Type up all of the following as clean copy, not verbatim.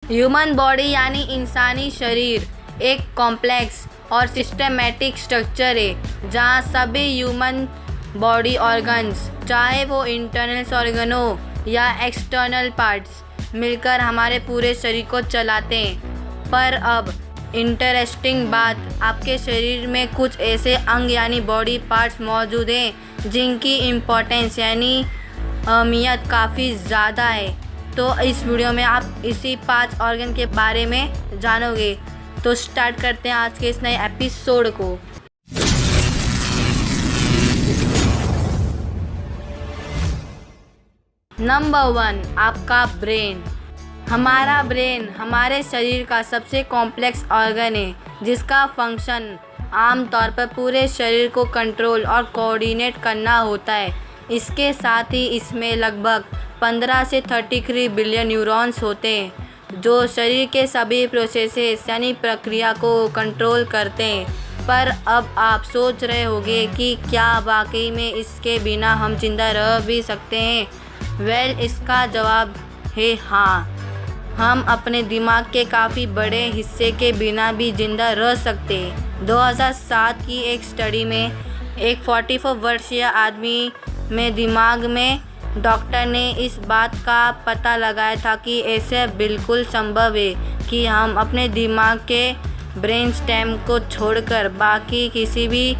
Human body यानी इंसानी शरीर एक कॉम्प्लेक्स और सिस्टमेटिक स्ट्रक्चर है जहाँ सभी ह्यूमन बॉडी ऑर्गन्स, चाहे वो इंटरनल ऑर्गन हो या एक्सटर्नल पार्ट्स, मिलकर हमारे पूरे शरीर को चलाते हैं। पर अब इंटरेस्टिंग बात, आपके शरीर में कुछ ऐसे अंग यानी बॉडी पार्ट्स मौजूद हैं जिनकी इम्पोर्टेंस यानी अहमियत काफ़ी ज़्यादा है। तो इस वीडियो में आप इसी 5 ऑर्गन के बारे में जानोगे। तो स्टार्ट करते हैं आज के इस नए एपिसोड को। नंबर 1, आपका ब्रेन। हमारा ब्रेन हमारे शरीर का सबसे कॉम्प्लेक्स ऑर्गन है जिसका फंक्शन आमतौर पर पूरे शरीर को कंट्रोल और कोऑर्डिनेट करना होता है। इसके साथ ही इसमें लगभग 15 से 33 बिलियन न्यूरॉन्स होते हैं जो शरीर के सभी प्रोसेसेस यानी प्रक्रिया को कंट्रोल करते हैं। पर अब आप सोच रहे होंगे कि क्या वाकई में इसके बिना हम जिंदा रह भी सकते हैं? इसका जवाब है हाँ। हम अपने दिमाग के काफ़ी बड़े हिस्से के बिना भी जिंदा रह सकते हैं। 2007 की एक स्टडी में एक 44 वर्षीय आदमी में दिमाग में डॉक्टर ने इस बात का पता लगाया था कि ऐसे बिल्कुल संभव है कि हम अपने दिमाग के ब्रेन स्टेम को छोड़कर बाकी किसी भी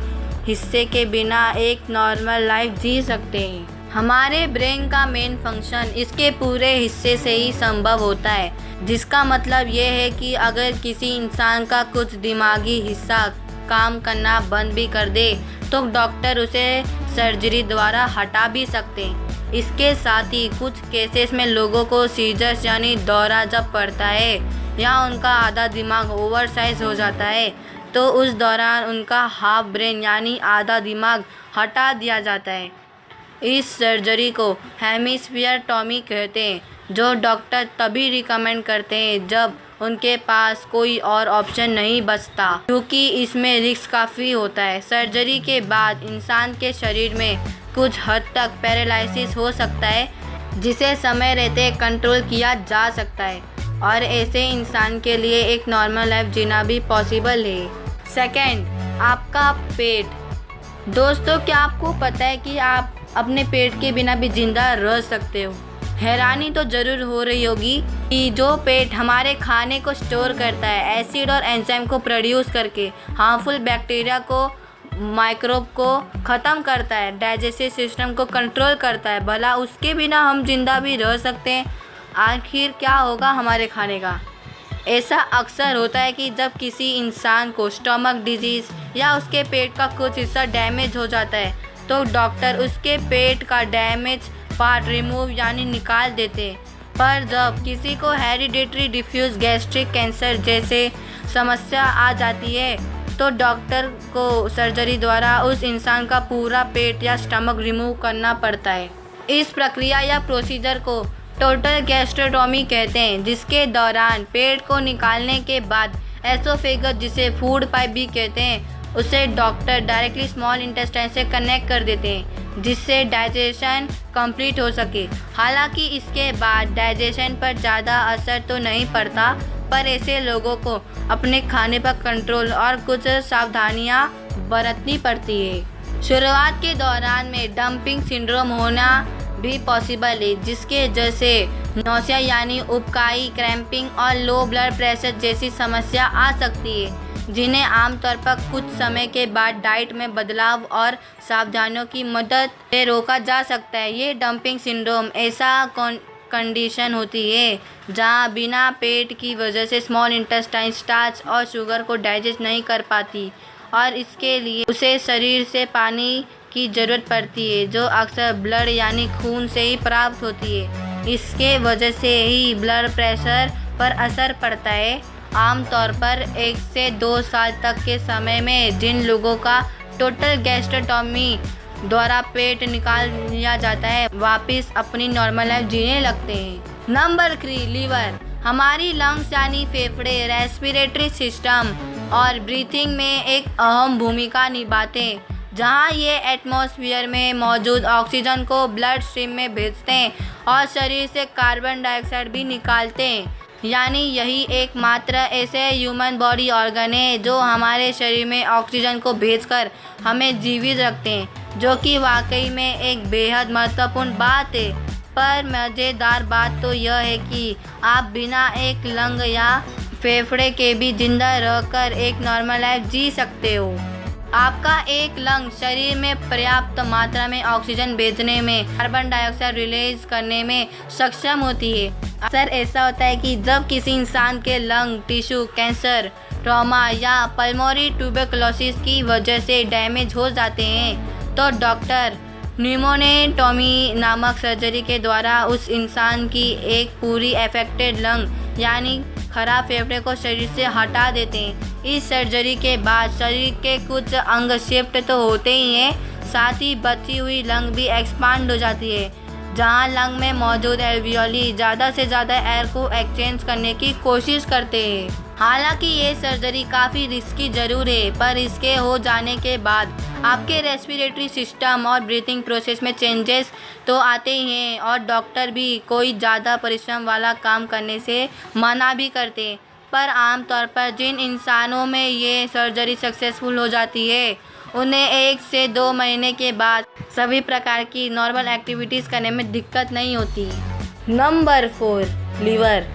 हिस्से के बिना एक नॉर्मल लाइफ जी सकते हैं। हमारे ब्रेन का मेन फंक्शन इसके पूरे हिस्से से ही संभव होता है, जिसका मतलब ये है कि अगर किसी इंसान का कुछ दिमागी हिस्सा काम करना बंद भी कर दे तो डॉक्टर उसे सर्जरी द्वारा हटा भी सकते हैं। इसके साथ ही कुछ केसेस में लोगों को सीजर्स यानी दौरा जब पड़ता है या उनका आधा दिमाग ओवरसाइज हो जाता है तो उस दौरान उनका हाफ ब्रेन यानी आधा दिमाग हटा दिया जाता है। इस सर्जरी को हेमिस्फीयरटॉमी कहते हैं, जो डॉक्टर तभी रिकमेंड करते हैं जब उनके पास कोई और ऑप्शन नहीं बचता, क्योंकि इसमें रिस्क काफ़ी होता है। सर्जरी के बाद इंसान के शरीर में कुछ हद तक पैरालिसिस हो सकता है, जिसे समय रहते कंट्रोल किया जा सकता है और ऐसे इंसान के लिए एक नॉर्मल लाइफ जीना भी पॉसिबल है। सेकंड, आपका पेट। दोस्तों, क्या आपको पता है कि आप अपने पेट के बिना भी जिंदा रह सकते हो? हैरानी तो ज़रूर हो रही होगी कि जो पेट हमारे खाने को स्टोर करता है, एसिड और एंजाइम को प्रोड्यूस करके हार्मफुल बैक्टीरिया को, माइक्रोब को ख़त्म करता है, डाइजेस्टिव सिस्टम को कंट्रोल करता है, भला उसके बिना हम जिंदा भी रह सकते हैं? आखिर क्या होगा हमारे खाने का? ऐसा अक्सर होता है कि जब किसी इंसान को स्टमक डिजीज़ या उसके पेट का कुछ हिस्सा डैमेज हो जाता है तो डॉक्टर उसके पेट का डैमेज पार्ट रिमूव यानी निकाल देते हैं। पर जब किसी को हेरिडिटरी डिफ्यूज गैस्ट्रिक कैंसर जैसे समस्या आ जाती है तो डॉक्टर को सर्जरी द्वारा उस इंसान का पूरा पेट या स्टमक रिमूव करना पड़ता है। इस प्रक्रिया या प्रोसीजर को टोटल गैस्ट्रेक्टोमी कहते हैं, जिसके दौरान पेट को निकालने के बाद एसोफेगस, जिसे फूड पाइप भी कहते हैं, उसे डॉक्टर डायरेक्टली स्मॉल इंटेस्टाइन से कनेक्ट कर देते हैं जिससे डाइजेशन कंप्लीट हो सके। हालांकि इसके बाद डाइजेशन पर ज़्यादा असर तो नहीं पड़ता, पर ऐसे लोगों को अपने खाने पर कंट्रोल और कुछ सावधानियां बरतनी पड़ती है। शुरुआत के दौरान में डंपिंग सिंड्रोम होना भी पॉसिबल है, जिसके वजह से नौसिया यानी उबकाई, क्रैम्पिंग और लो ब्लड प्रेशर जैसी समस्या आ सकती है, जिन्हें आमतौर पर कुछ समय के बाद डाइट में बदलाव और सावधानियों की मदद से रोका जा सकता है। ये डंपिंग सिंड्रोम ऐसा कंडीशन होती है जहां बिना पेट की वजह से स्मॉल इंटेस्टाइन स्टार्च और शुगर को डाइजेस्ट नहीं कर पाती और इसके लिए उसे शरीर से पानी की ज़रूरत पड़ती है, जो अक्सर ब्लड यानी खून से ही प्राप्त होती है। इसके वजह से ही ब्लड प्रेशर पर असर पड़ता है। आमतौर पर 1 से 2 साल तक के समय में जिन लोगों का टोटल गैस्ट्रेक्टोमी द्वारा पेट निकाल लिया जाता है वापस अपनी नॉर्मल लाइफ जीने लगते हैं। Number 3, liver. हमारी लंग्स यानी फेफड़े रेस्पिरेटरी सिस्टम और ब्रीथिंग में एक अहम भूमिका निभाते हैं, जहां ये एटमॉस्फेयर में मौजूद ऑक्सीजन को ब्लड स्ट्रीम में भेजते हैं और शरीर से कार्बन डाइऑक्साइड भी निकालते हैं। यानी यही एकमात्र ऐसे ह्यूमन बॉडी ऑर्गन है जो हमारे शरीर में ऑक्सीजन को भेजकर हमें जीवित रखते हैं, जो कि वाकई में एक बेहद महत्वपूर्ण बात है। पर मज़ेदार बात तो यह है कि आप बिना एक लंग या फेफड़े के भी जिंदा रहकर एक नॉर्मल लाइफ जी सकते हो। आपका एक लंग शरीर में पर्याप्त मात्रा में ऑक्सीजन भेजने में, कार्बन डाइऑक्साइड रिलीज करने में सक्षम होती है। अक्सर ऐसा होता है कि जब किसी इंसान के लंग टिश्यू कैंसर, ट्रॉमा या पल्मोनरी ट्यूबरकुलोसिस की वजह से डैमेज हो जाते हैं तो डॉक्टर न्यूमोनेक्टोमी नामक सर्जरी के द्वारा उस इंसान की एक पूरी अफेक्टेड लंग यानी खराब फेफड़े को शरीर से हटा देते हैं। इस सर्जरी के बाद शरीर के कुछ अंग शिफ्ट तो होते ही हैं, साथ ही बची हुई लंग भी एक्सपांड हो जाती है, जहां लंग में मौजूद एल्वियोली ज़्यादा से ज़्यादा एयर को एक्सचेंज करने की कोशिश करते हैं। हालांकि ये सर्जरी काफ़ी रिस्की ज़रूर है, पर इसके हो जाने के बाद आपके रेस्पिरेटरी सिस्टम और ब्रीथिंग प्रोसेस में चेंजेस तो आते ही हैं और डॉक्टर भी कोई ज़्यादा परिश्रम वाला काम करने से मना भी करते हैं। पर आमतौर पर जिन इंसानों में ये सर्जरी सक्सेसफुल हो जाती है उन्हें 1 से 2 महीने के बाद सभी प्रकार की नॉर्मल एक्टिविटीज़ करने में दिक्कत नहीं होती। Number 4, liver.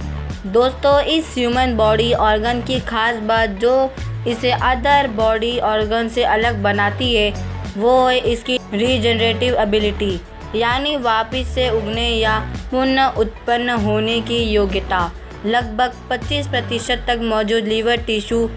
दोस्तों, इस ह्यूमन बॉडी ऑर्गन की खास बात जो इसे अदर बॉडी ऑर्गन से अलग बनाती है वो है इसकी रीजनरेटिव एबिलिटी, यानी वापस से उगने या पुनः उत्पन्न होने की योग्यता। लगभग 25% तक मौजूद लीवर टिश्यू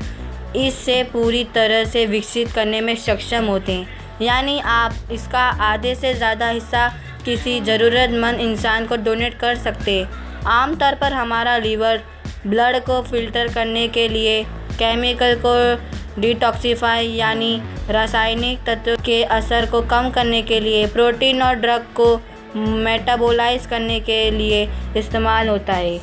इससे पूरी तरह से विकसित करने में सक्षम होते हैं, यानी आप इसका आधे से ज़्यादा हिस्सा किसी ज़रूरतमंद इंसान को डोनेट कर सकते हैं। आमतौर पर हमारा लीवर ब्लड को फिल्टर करने के लिए, केमिकल को डिटॉक्सिफाई यानी रासायनिक तत्व के असर को कम करने के लिए, प्रोटीन और ड्रग को मेटाबोलाइज करने के लिए इस्तेमाल होता है।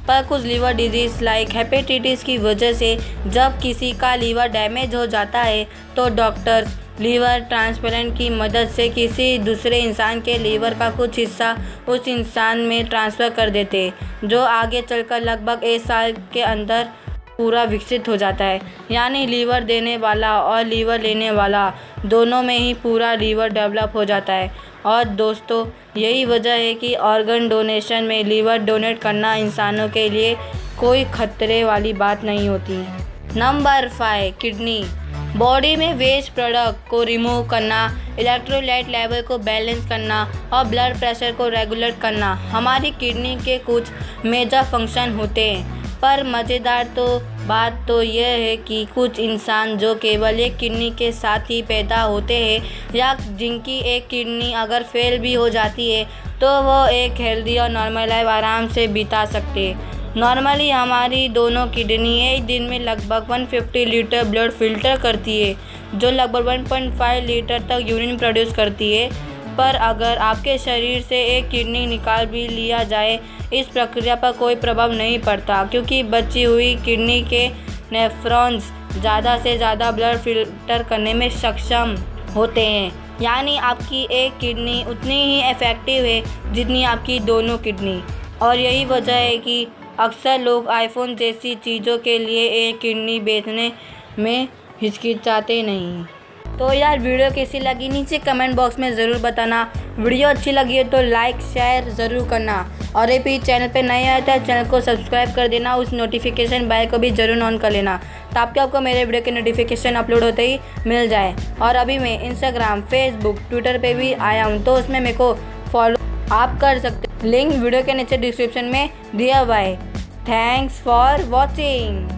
पर कुछ लीवर डिजीज़ लाइक हेपेटाइटिस की वजह से जब किसी का लीवर डैमेज हो जाता है तो डॉक्टर्स लीवर ट्रांसप्लांट की मदद से किसी दूसरे इंसान के लीवर का कुछ हिस्सा उस इंसान में ट्रांसफ़र कर देते हैं, जो आगे चलकर लगभग 1 साल के अंदर पूरा विकसित हो जाता है। यानी लीवर देने वाला और लीवर लेने वाला दोनों में ही पूरा लीवर डेवलप हो जाता है। और दोस्तों, यही वजह है कि ऑर्गन डोनेशन में लीवर डोनेट करना इंसानों के लिए कोई खतरे वाली बात नहीं होती। Number 5, kidney. बॉडी में वेस्ट प्रोडक्ट को रिमूव करना, इलेक्ट्रोलाइट लेवल को बैलेंस करना और ब्लड प्रेशर को रेगुलेट करना हमारी किडनी के कुछ मेजर फंक्शन होते हैं। पर मज़ेदार बात तो यह है कि कुछ इंसान जो केवल एक किडनी के साथ ही पैदा होते हैं या जिनकी एक किडनी अगर फेल भी हो जाती है तो वो एक हेल्दी और नॉर्मल लाइफ आराम से बिता सकते हैं। नॉर्मली हमारी दोनों किडनी एक दिन में लगभग 150 लीटर ब्लड फिल्टर करती है, जो लगभग 1.5 लीटर तक यूरिन प्रोड्यूस करती है। पर अगर आपके शरीर से एक किडनी निकाल भी लिया जाए, इस प्रक्रिया पर कोई प्रभाव नहीं पड़ता, क्योंकि बची हुई किडनी के नेफ्रॉन्स ज़्यादा से ज़्यादा ब्लड फिल्टर करने में सक्षम होते हैं। यानी आपकी एक किडनी उतनी ही इफ़ेक्टिव है जितनी आपकी दोनों किडनी। और यही वजह है कि अक्सर लोग आईफोन जैसी चीज़ों के लिए एक किडनी बेचने में हिचकिचाते नहीं। तो यार, वीडियो कैसी लगी नीचे कमेंट बॉक्स में ज़रूर बताना। वीडियो अच्छी लगी है तो लाइक शेयर ज़रूर करना, और ये भी चैनल पे नए आए तो चैनल को सब्सक्राइब कर देना, उस नोटिफिकेशन बेल को भी ज़रूर ऑन कर लेना ताकि आपको मेरे वीडियो के नोटिफिकेशन अपलोड होते ही मिल जाए। और अभी मैं इंस्टाग्राम, फेसबुक, ट्विटर पे भी आया हूँ, तो उसमें मेरे को फॉलो आप कर सकते। लिंक वीडियो के नीचे डिस्क्रिप्शन में दिया हुआ है। Thanks for watching.